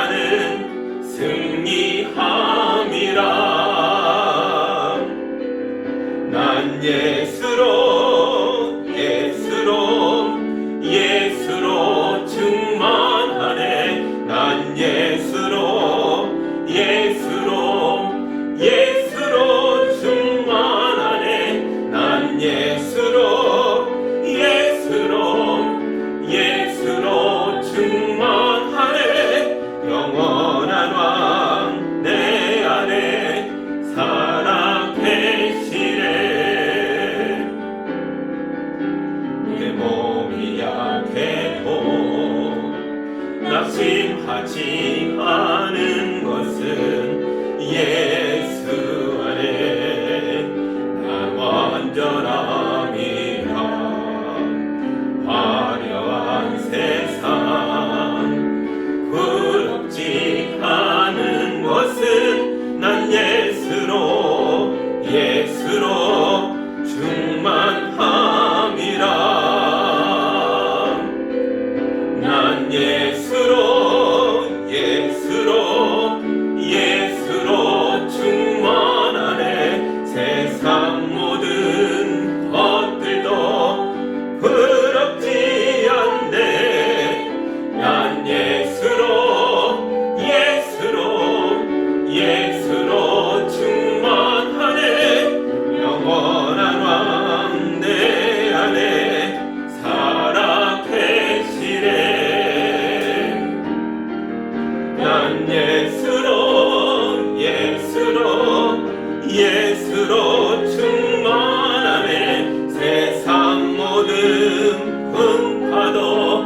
난 예수로 예수로 충만하네. 세상 모든 풍파도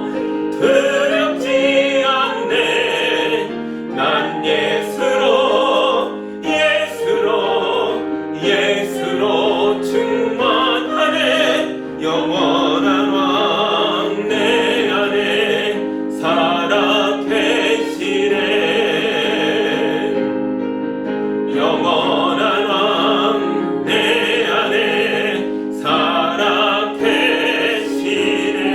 두렵지 않네. 난 예수로 충만하네. 영원한 왕 내 안에 살아 계시네. 영원한 왕 내 안에 살아 계시네.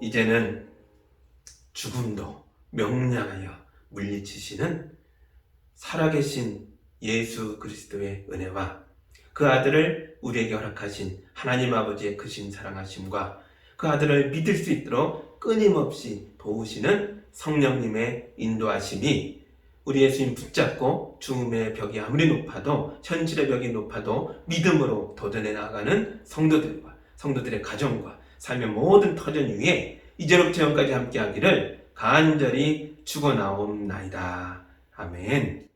이제는 죽음도 명량하여 물리치시는 살아계신 예수 그리스도의 은혜와 그 아들을 우리에게 허락하신 하나님 아버지의 크신 사랑하심과 그 아들을 믿을 수 있도록 끊임없이 도우시는 성령님의 인도하심이 우리 예수님 붙잡고 죽음의 벽이 아무리 높아도, 현실의 벽이 높아도 믿음으로 도전해 나아가는 성도들과 성도들의 가정과 삶의 모든 터전 위에 이제로부터 영까지 함께하기를 간절히 축원하옵나이다. 아멘.